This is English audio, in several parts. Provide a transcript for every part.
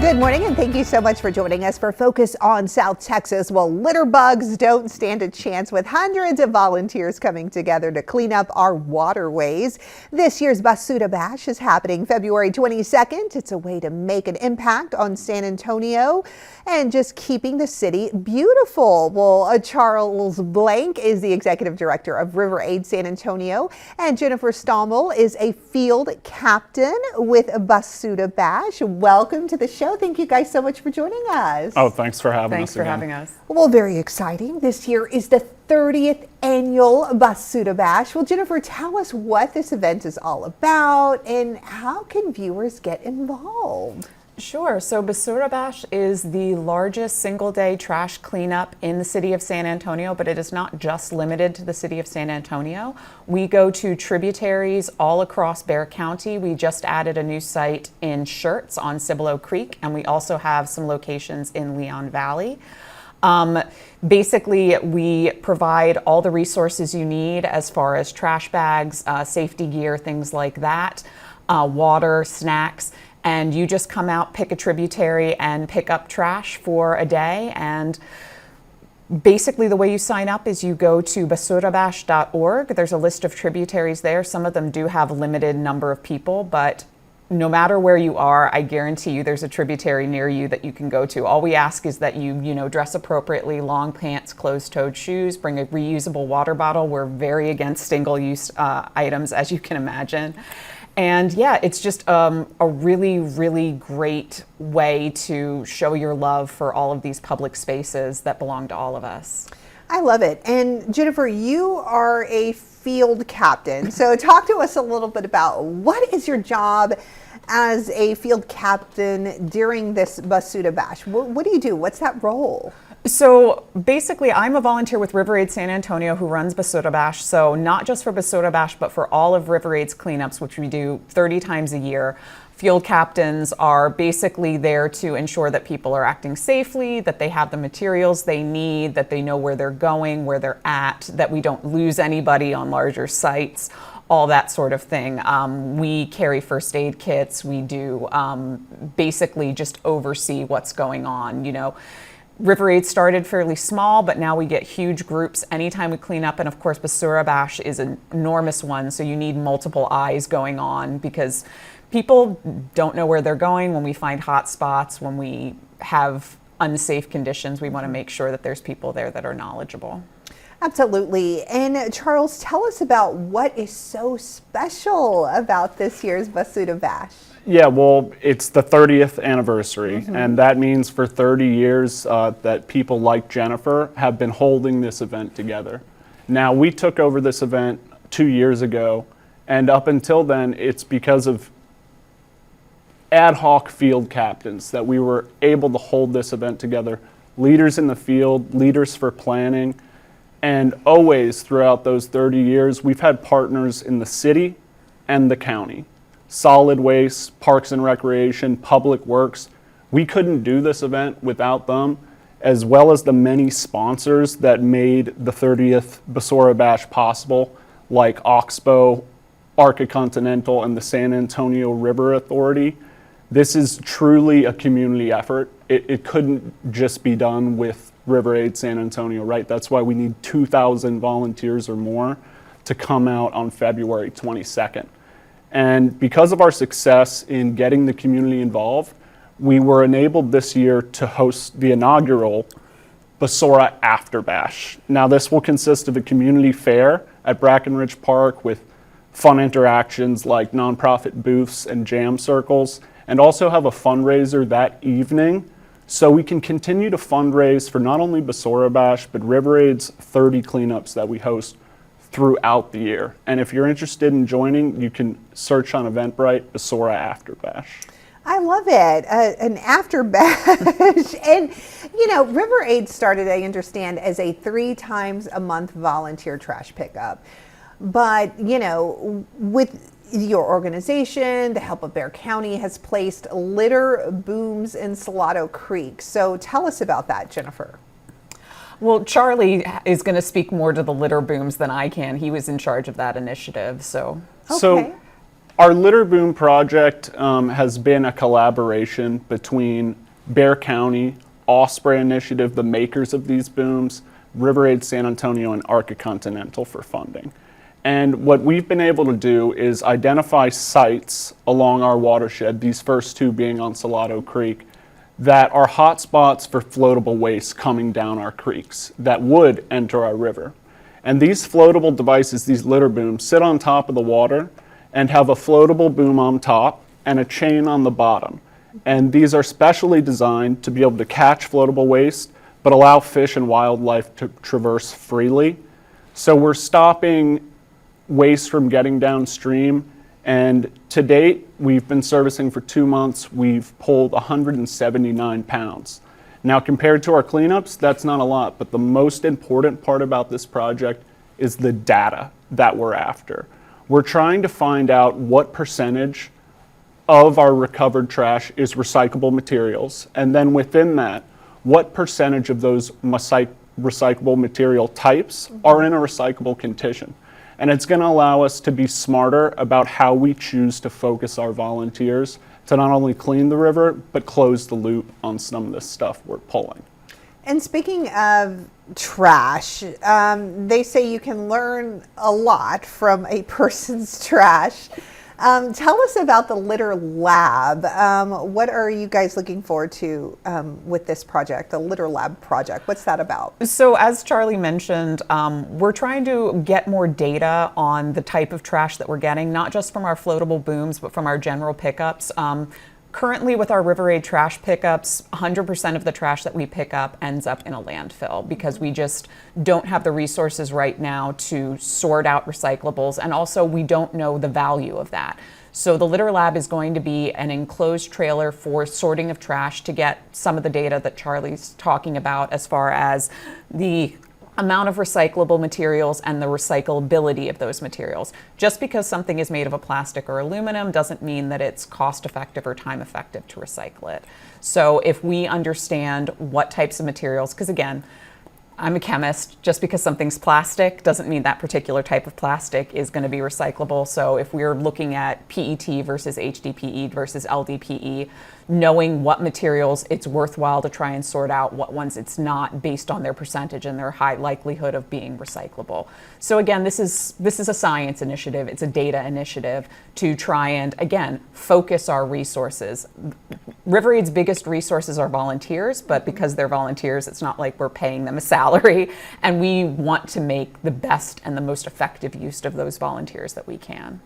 Good morning, and thank you so much for joining us for Focus on South Texas. Well, litter bugs don't stand a chance with hundreds of volunteers coming together to clean up our waterways. This year's Basura Bash is happening February 22nd. It's a way to make an impact on San Antonio and just keeping the city beautiful. Well, Charles Blank is the executive director of River Aid San Antonio, and Jennifer Stommel is a field captain with Basura Bash. Welcome to the show. Thank you guys so much for joining us. Oh, thanks for having us. Thanks for having us. Well, very exciting. This year is the 30th annual Basura Bash. Well, Jennifer, tell us what this event is all about and how can viewers get involved? Sure. So Basura Bash is the largest single-day trash cleanup in the city of San Antonio, but it is not just limited to the city of San Antonio. We go to tributaries all across Bexar County. We just added a new site in Schertz on Cibolo Creek, and we also have some locations in Leon Valley. Basically, we provide all the resources you need as far as trash bags, safety gear, things like that, water, snacks. And you just come out, pick a tributary, and pick up trash for a day. And basically the way you sign up is you go to basurabash.org. There's a list of tributaries there. Some of them do have a limited number of people, but no matter where you are, I guarantee you there's a tributary near you that you can go to. All we ask is that you dress appropriately, long pants, closed-toed shoes, bring a reusable water bottle. We're very against single-use items, as you can imagine. And yeah, it's just a really, really great way to show your love for all of these public spaces that belong to all of us. I love it. And Jennifer, you are a field captain. So talk to us a little bit about what is your job as a field captain during this Basura Bash? What do you do? What's that role? So basically, I'm a volunteer with River Aid San Antonio who runs Basura Bash. So not just for Basura Bash, but for all of River Aid's cleanups, which we do 30 times a year. Field captains are basically there to ensure that people are acting safely, that they have the materials they need, that they know where they're going, where they're at, that we don't lose anybody on larger sites, all that sort of thing. We carry first aid kits. We do basically just oversee what's going on, River Aid started fairly small, but now we get huge groups anytime we clean up. And of course, Basura Bash is an enormous one, so you need multiple eyes going on because people don't know where they're going. When we find hot spots, when we have unsafe conditions, we want to make sure that there's people there that are knowledgeable. Absolutely. And Charles, tell us about what is so special about this year's Basura Bash. Yeah, well, it's the 30th anniversary, and that means for 30 years that people like Jennifer have been holding this event together. Now, we took over this event 2 years ago, and up until then, it's because of ad hoc field captains that we were able to hold this event together. Leaders in the field, leaders for planning, and always throughout those 30 years, we've had partners in the city and the county. Solid waste, parks and recreation, public works. We couldn't do this event without them, as well as the many sponsors that made the 30th Basura Bash possible, like Oxbow, Arca Continental, and the San Antonio River Authority. This is truly a community effort. It couldn't just be done with River Aid San Antonio, right? That's why we need 2,000 volunteers or more to come out on February 22nd. And because of our success in getting the community involved, we were enabled this year to host the inaugural Basura After Bash. Now, this will consist of a community fair at Brackenridge Park with fun interactions like nonprofit booths and jam circles, and also have a fundraiser that evening so we can continue to fundraise for not only Basura Bash, but River Aid's 30 cleanups that we host throughout the year. And if you're interested in joining, you can search on Eventbrite, Basura After Bash. I love it, an after bash. And, River Aid started, I understand, as a 3 times a month volunteer trash pickup. But, with your organization, the help of Bexar County has placed litter booms in Salado Creek. So tell us about that, Jennifer. Well, Charlie is going to speak more to the litter booms than I can. He was in charge of that initiative, so. Okay. Our litter boom project has been a collaboration between Bexar County, Osprey Initiative, the makers of these booms, River Aid San Antonio, and Arca Continental for funding. And what we've been able to do is identify sites along our watershed, these first two being on Salado Creek, that are hot spots for floatable waste coming down our creeks that would enter our river. And these floatable devices, these litter booms, sit on top of the water and have a floatable boom on top and a chain on the bottom. And these are specially designed to be able to catch floatable waste, but allow fish and wildlife to traverse freely. So we're stopping waste from getting downstream. And to date, we've been servicing for 2 months. We've pulled 179 pounds. Now, compared to our cleanups, that's not a lot, but the most important part about this project is the data that we're after. We're trying to find out what percentage of our recovered trash is recyclable materials, and then within that, what percentage of those recyclable material types are in a recyclable condition. And it's going to allow us to be smarter about how we choose to focus our volunteers to not only clean the river, but close the loop on some of the stuff we're pulling. And speaking of trash, they say you can learn a lot from a person's trash. Tell us about the Litter Lab. What are you guys looking forward to with this project, the Litter Lab project? What's that about? So as Charlie mentioned, we're trying to get more data on the type of trash that we're getting, not just from our floatable booms, but from our general pickups. Currently with our River Aid trash pickups, 100% of the trash that we pick up ends up in a landfill because we just don't have the resources right now to sort out recyclables, and also we don't know the value of that. So the Litter Lab is going to be an enclosed trailer for sorting of trash to get some of the data that Charlie's talking about as far as the amount of recyclable materials and the recyclability of those materials. Just because something is made of a plastic or aluminum doesn't mean that it's cost effective or time effective to recycle it. So if we understand what types of materials, because again, I'm a chemist, just because something's plastic doesn't mean that particular type of plastic is going to be recyclable. So if we're looking at PET versus HDPE versus LDPE, knowing what materials it's worthwhile to try and sort out, what ones it's not, based on their percentage and their high likelihood of being recyclable. So again, this is a science initiative, it's a data initiative to try and, again, focus our resources. River Aid's biggest resources are volunteers, but because they're volunteers, it's not like we're paying them a salary, and we want to make the best and the most effective use of those volunteers that we can.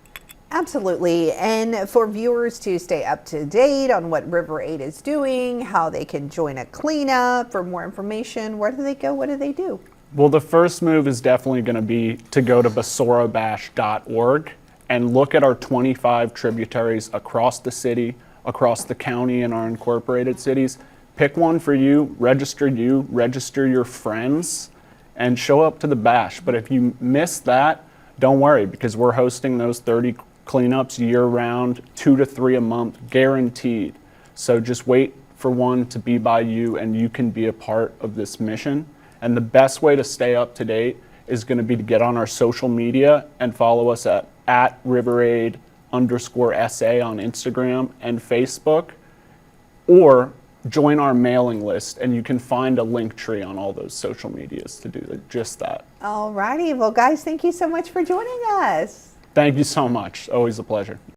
Absolutely. And for viewers to stay up to date on what River Aid is doing, how they can join a cleanup, for more information, where do they go? What do they do? Well, the first move is definitely going to be to go to basurabash.org and look at our 25 tributaries across the city, across the county, and our incorporated cities. Pick one for you, register your friends, and show up to the bash. But if you miss that, don't worry, because we're hosting those 30 cleanups year-round, 2 to 3 a month, guaranteed. So just wait for one to be by you, and you can be a part of this mission. And the best way to stay up to date is going to be to get on our social media and follow us at @RiverAid_SA on Instagram and Facebook, or join our mailing list, and you can find a link tree on all those social medias to do just that. All righty. Well, guys, thank you so much for joining us. Thank you so much. Always a pleasure.